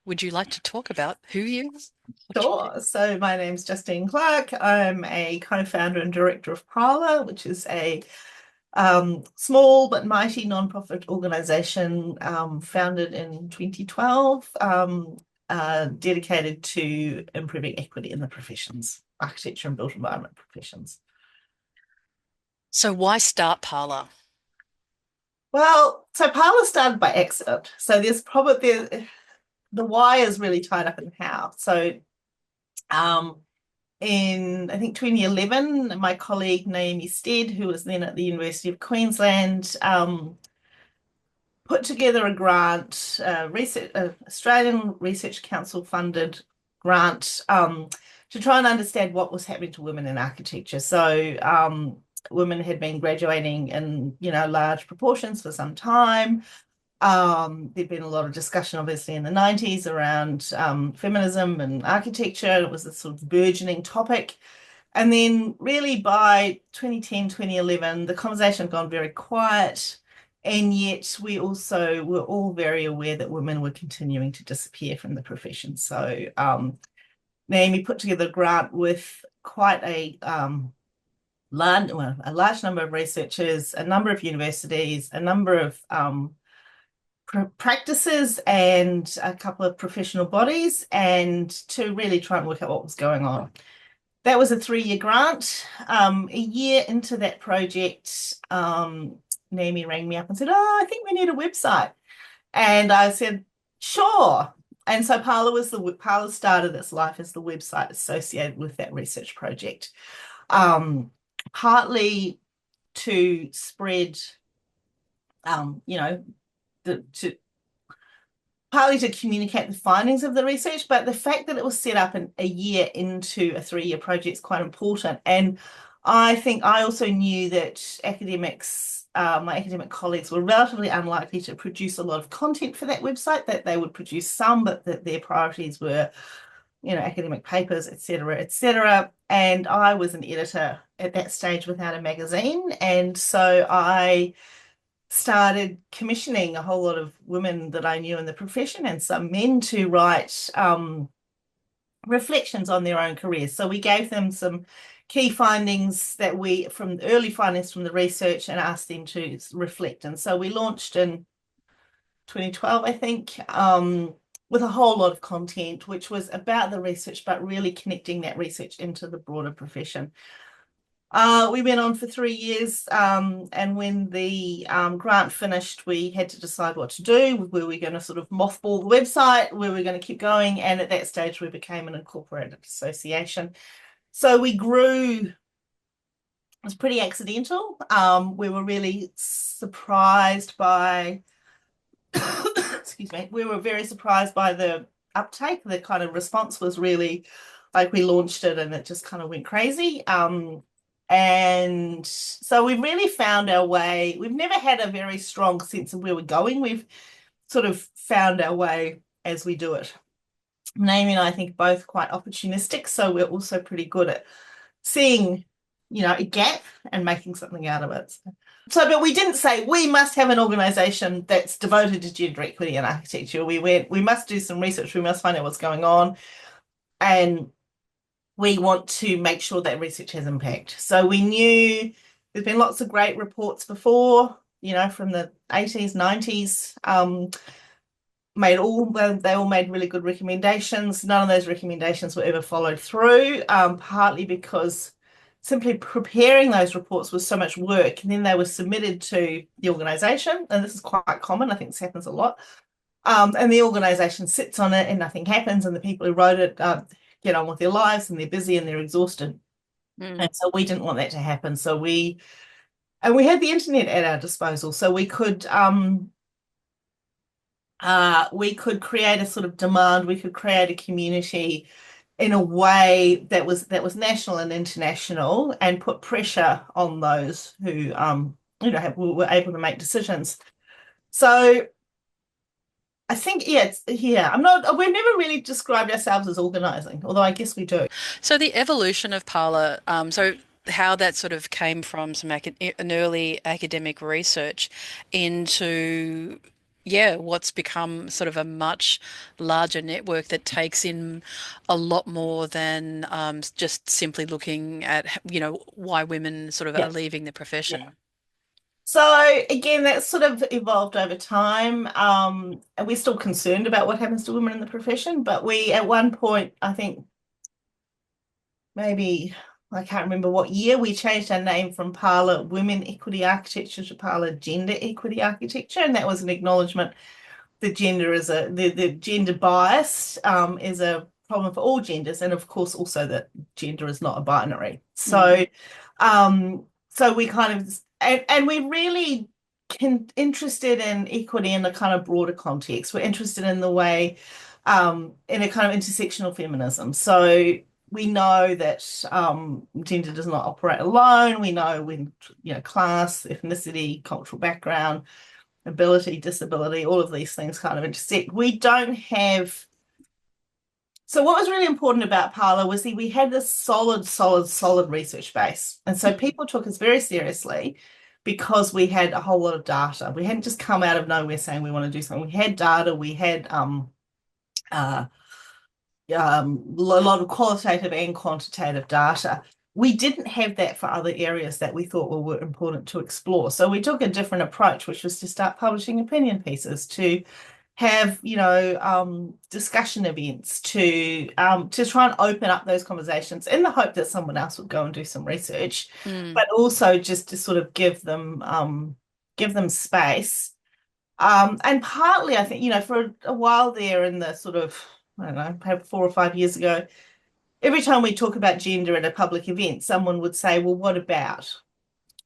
Would you like to talk about who you are? What you do? Sure. So my name's Justine Clark. I'm a co-founder and director of Parlour, which is a small but mighty nonprofit organisation founded in 2012, dedicated to improving equity in the professions, architecture and built environment professions. So why start Parlour? Well, so Parlour started by accident. So there's probably the why is really tied up in the how. So um, in I think 2011, my colleague Naomi Stead, who was then at the University of Queensland, put together a grant, Australian Research Council funded grant to try and understand what was happening to women in architecture. So women had been graduating in large proportions for some time. There'd been a lot of discussion, obviously, in the 90s around feminism and architecture. It was a sort of burgeoning topic. And then, really, by 2010, 2011, the conversation had gone very quiet. And yet, we also were all very aware that women were continuing to disappear from the profession. So, Naomi put together a grant with quite a large number of researchers, a number of universities, a number of practices and a couple of professional bodies, and to really try and work out what was going on. That was a 3-year grant. A year into that project, Naomi rang me up and said, "Oh, I think we need a website." And I said, "Sure." And so Parlour started its life as the website associated with that research project, partly to spread, you know, to partly to communicate the findings of the research, but the fact that it was set up a year into a 3-year project is quite important. And I think I also knew that my academic colleagues were relatively unlikely to produce a lot of content for that website, that they would produce some, but that their priorities were, academic papers, et cetera, et cetera. And I was an editor at that stage without a magazine. And so I started commissioning a whole lot of women that I knew in the profession and some men to write reflections on their own careers. So we gave them some key findings from early findings from the research and asked them to reflect. And so we launched in 2012, I think, with a whole lot of content, which was about the research, but really connecting that research into the broader profession. We went on for 3 years, and when the grant finished, we had to decide what to do. Were we going to sort of mothball the website? Were we going to keep going? And at that stage, we became an incorporated association. So we grew. It was pretty accidental. We were really surprised by, excuse me, we were very surprised by the uptake. The kind of response was really like we launched it and it just kind of went crazy. And so we really found our way. We've never had a very strong sense of where we're going. We've sort of found our way as we do it. Naomi and I think both quite opportunistic, so we're also pretty good at seeing, a gap and making something out of it. But we didn't say we must have an organization that's devoted to gender equity in architecture. We must do some research, we must find out what's going on. And we want to make sure that research has impact. So we knew there's been lots of great reports before, from the 80s, 90s, they all made really good recommendations. None of those recommendations were ever followed through, partly because simply preparing those reports was so much work, and then they were submitted to the organisation, and this is quite common. I think this happens a lot. And the organisation sits on it and nothing happens, and the people who wrote it get on with their lives and they're busy and they're exhausted. And so we didn't want that to happen. So we had the internet at our disposal, so we could create a sort of demand, we could create a community in a way that was national and international and put pressure on those who were able to make decisions. So I think, we've never really described ourselves as organizing, although I guess we do. So the evolution of Parlour, so how that sort of came from an early academic research into yeah, what's become sort of a much larger network that takes in a lot more than just simply looking at, why women sort of are Yeah. leaving the Yeah. profession. So again, that's sort of evolved over time. And we're still concerned about what happens to women in the profession, but we at one point, I think maybe I can't remember what year, we changed our name from Parlour Women Equity Architecture to Parlour Gender Equity Architecture, and that was an acknowledgement the gender is the gender bias is a problem for all genders, and of course also that gender is not a binary. Mm, So we kind of and we're really interested in equity in a kind of broader context. We're interested in the way in a kind of intersectional feminism. So we know that gender does not operate alone. We know when class, ethnicity, cultural background, ability, disability, all of these things kind of intersect. We don't have. So what was really important about Parlour was that we had this solid research base. And so mm, people took us very seriously because we had a whole lot of data. We hadn't just come out of nowhere saying we want to do something. We had data, we had uh, a lot of qualitative and quantitative data. We didn't have that for other areas that we thought were important to explore. So we took a different approach, which was to start publishing opinion pieces, to have, discussion events, to try and open up those conversations in the hope that someone else would go and do some research, mm, but also just to sort of give them space. And partly, I think, for a while there in the sort of, I don't know, perhaps 4 or 5 years ago, every time we talk about gender at a public event, someone would say, well, what about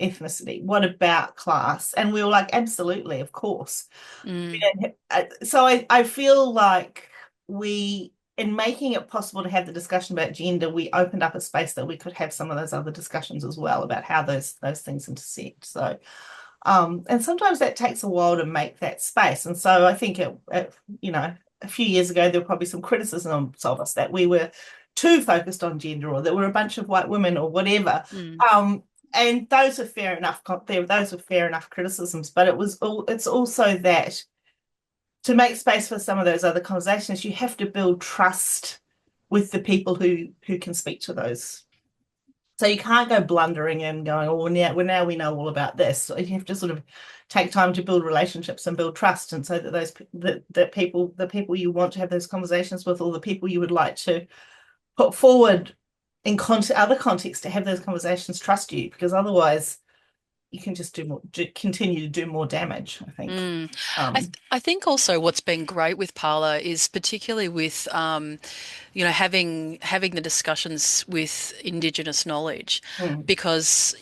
ethnicity? What about class? And we were like, absolutely, of course. mm, So I feel like in making it possible to have the discussion about gender, we opened up a space that we could have some of those other discussions as well about how those things intersect. So and sometimes that takes a while to make that space. And so I think a few years ago, there were probably some criticisms of us that we were too focused on gender or that we're a bunch of white women or whatever. mm. And those are fair enough. Those are fair enough criticisms, but it's also that to make space for some of those other conversations, you have to build trust with the people who can speak to those. So you can't go blundering in going, oh, now we know all about this. So you have to sort of take time to build relationships and build trust, and so that the people you want to have those conversations with, or the people you would like to put forward in other contexts to have those conversations, trust you, because otherwise you can just continue to do more damage, I think. Mm. Um, I think also what's been great with Parlour is particularly with having the discussions with Indigenous knowledge, mm, because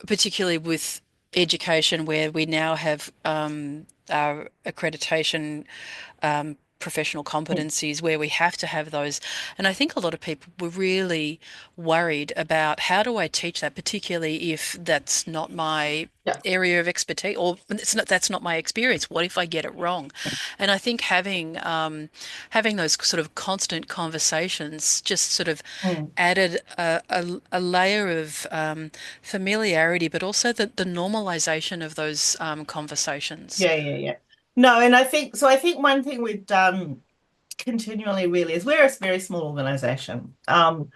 particularly with education where we now have our accreditation professional mm, competencies where we have to have those. And I think a lot of people were really worried about how do I teach that, particularly if that's not my yeah. area of expertise or that's not my experience. What if I get it wrong? And I think having those sort of constant conversations just sort of Mm. added a layer of familiarity, but also the normalization of those conversations. Yeah, yeah, yeah. No, and I think so. I think one thing we've done continually really is we're a very small organization. Um,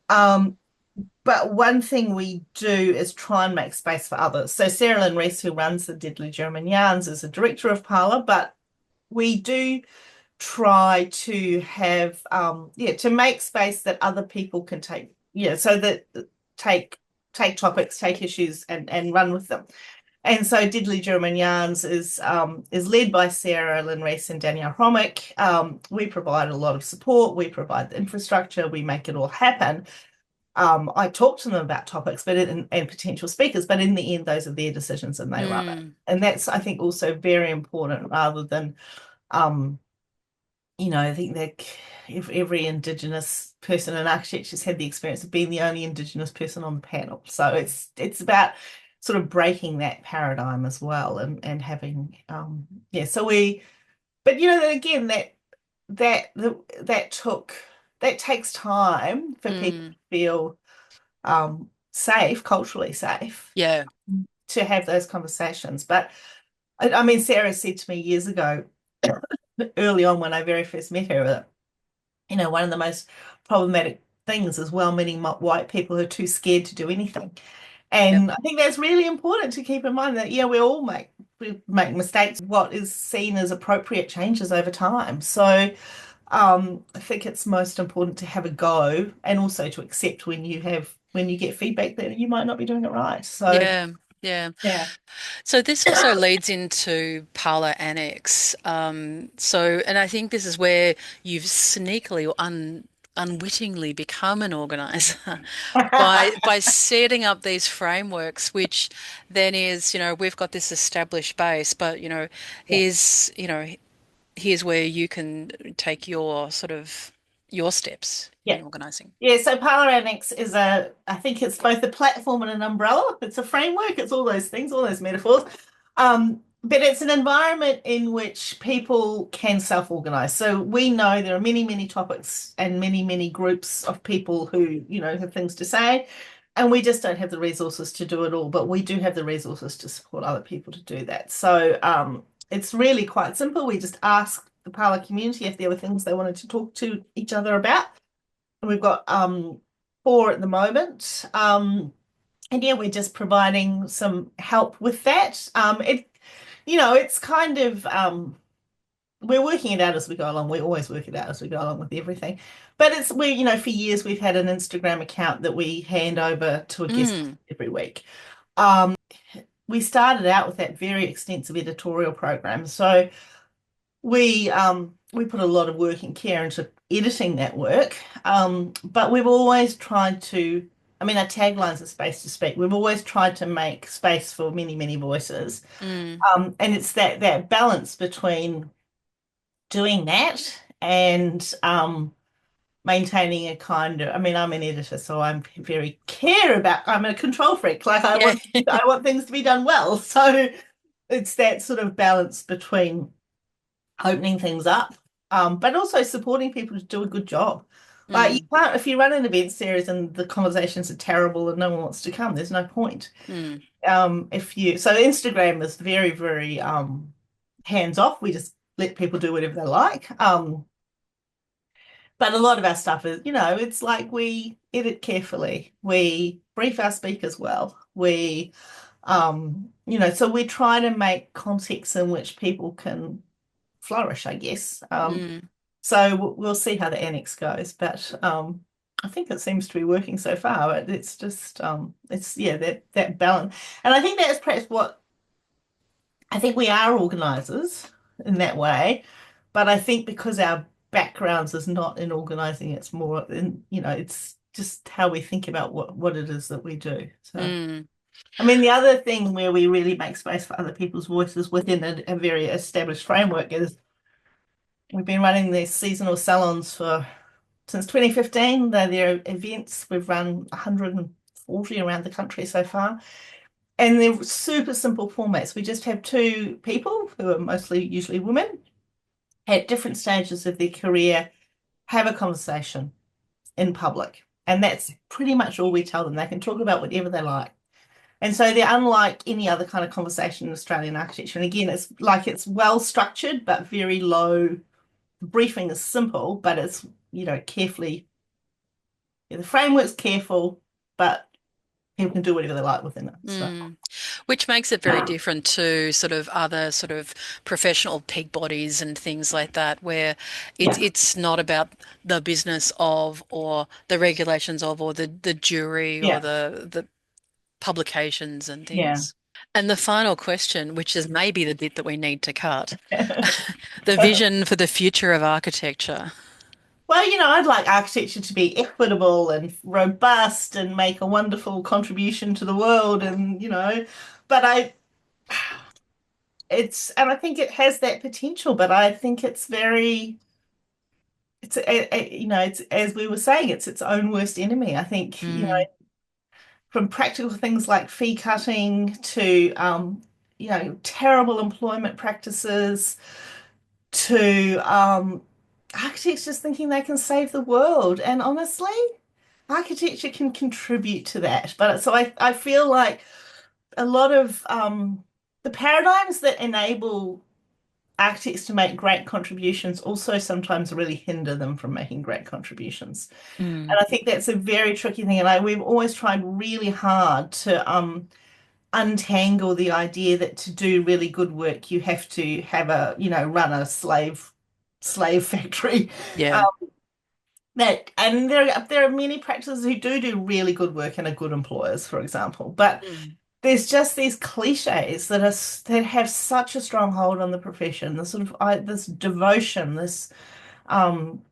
but one thing we do is try and make space for others. So Sarah Lynn Rees, who runs the Deadly German Yarns, is a director of Parlour, but we do try to have to make space that other people can take, so that take take topics, take issues and run with them. And so Diddley German Yarns is led by Sarah Lynn Rees and Danielle Hromick. We provide a lot of support, we provide the infrastructure, we make it all happen. I talk to them about topics, and potential speakers, but in the end, those are their decisions and they run it. Mm, And that's, I think, also very important rather than, um, I think that if every Indigenous person in architecture has had the experience of being the only Indigenous person on the panel. So it's about sort of breaking that paradigm as well and having so but again that that took that takes time for people mm, to feel safe, culturally safe, yeah. to have those conversations. But I mean, Sarah said to me years ago, early on when I very first met her, that, one of the most problematic things is well-meaning white people who are too scared to do anything. Yep. And I think that's really important to keep in mind that, yeah, we make mistakes. What is seen as appropriate changes over time. So I think it's most important to have a go and also to accept when you get feedback that you might not be doing it right. So Yeah. Yeah. yeah. So this also leads into Parlour Annex. And I think this is where you've sneakily or unwittingly become an organizer by setting up these frameworks, which then is, we've got this established base, but Yeah. here's, here's where you can take your sort of your steps Yeah. in organizing. Yeah, so Parlour Annex I think it's both a platform and an umbrella. It's a framework, it's all those things, all those metaphors. But it's an environment in which people can self-organize. So we know there are many, many topics and many, many groups of people who, have things to say, and we just don't have the resources to do it all, but we do have the resources to support other people to do that. So it's really quite simple. We just ask the Parlour community if there were things they wanted to talk to each other about. We've got four at the moment. And yeah, we're just providing some help with that. It's kind of we're working it out as we go along. We always work it out as we go along with everything. But for years we've had an Instagram account that we hand over to a guest Mm, every week. Um, we started out with that very extensive editorial program. So we put a lot of work and care into editing that work, but we've always tried to. I mean, our taglines are space to speak. We've always tried to make space for many, many voices, mm, and it's that balance between doing that and maintaining a kind of. I mean, I'm an editor, so I'm very care about. I'm a control freak. Like yeah. I want things to be done well. So it's that sort of balance between opening things up, but also supporting people to do a good job. Like you Mm, can't, if you run an event series and the conversations are terrible and no one wants to come, there's no point. mm, So Instagram is very, very hands off. We just let people do whatever they like. But a lot of our stuff is, it's like we edit carefully. We brief our speakers well. So we try to make contexts in which people can flourish, I guess. mm, So we'll see how the annex goes, but I think it seems to be working so far. But it's just it's yeah that balance, and I think that's perhaps what I think we are organisers in that way, but I think because our backgrounds is not in organising, it's more in it's just how we think about what it is that we do. So. mm. I mean, the other thing where we really make space for other people's voices within a very established framework is we've been running these seasonal salons for since 2015. They're events. We've run 140 around the country so far. And they're super simple formats. We just have two people who are mostly usually women at different stages of their career have a conversation in public. And that's pretty much all we tell them. They can talk about whatever they like. And so they're unlike any other kind of conversation in Australian architecture. And again, it's well structured, but very low. The briefing is simple, but it's, carefully, yeah, the framework's careful, but people can do whatever they like within it. So, Mm. Which makes it very different to sort of other sort of professional peak bodies and things like that, where it's yeah, it's not about the business of or the regulations of or the jury or yeah, the publications and yeah. things. And the final question, which is maybe the bit that we need to cut, the vision for the future of architecture. Well, I'd like architecture to be equitable and robust and make a wonderful contribution to the world but and I think it has that potential, but I think it's very, it's as we were saying, it's its own worst enemy. I think, Mm, from practical things like fee cutting to, terrible employment practices to architects just thinking they can save the world. And honestly, architecture can contribute to that. But so I feel like a lot of the paradigms that enable architects to make great contributions also sometimes really hinder them from making great contributions. Mm, And I think that's a very tricky thing. And we've always tried really hard to untangle the idea that to do really good work, you have to have run a slave factory. yeah. Um, and there are many practices who do really good work and are good employers, for example. But Mm, there's just these cliches that have such a strong hold on the profession. This sort of this devotion, this um,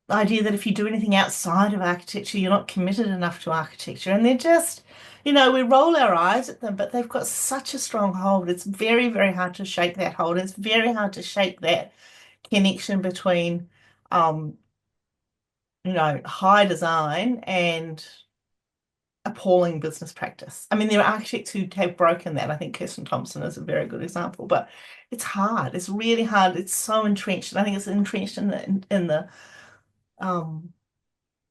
idea that if you do anything outside of architecture, you're not committed enough to architecture. And they're just, we roll our eyes at them, but they've got such a strong hold. It's very, very hard to shake that hold. It's very hard to shake that connection between, um, high design and appalling business practice. I mean, there are architects who have broken that. I think Kirsten Thompson is a very good example, but it's hard. It's really hard. It's so entrenched. And I think it's entrenched in the um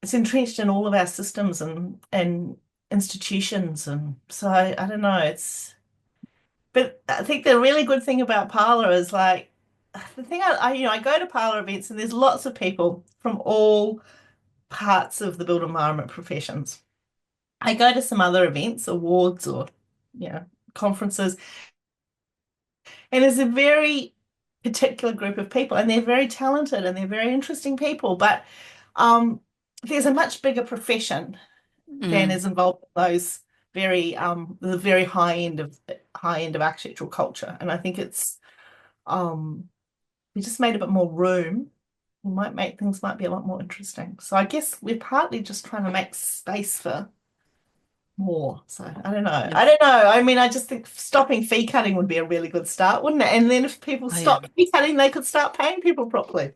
it's entrenched in all of our systems and institutions. And so I don't know, but I think the really good thing about Parlour is like the thing I go to Parlour events and there's lots of people from all parts of the built environment professions. I go to some other events, awards or you know, conferences, and there's a very particular group of people and they're very talented and they're very interesting people, but um there's a much bigger profession than mm, is involved in those the very high end of architectural culture. And I think it's we just made a bit more room. We might make things might be a lot more interesting. So I guess we're partly just trying to make space for more. So I don't know. yeah. I don't know. I mean, I just think stopping fee cutting would be a really good start, wouldn't it? And then if people Oh, yeah. stop fee cutting, they could start paying people properly.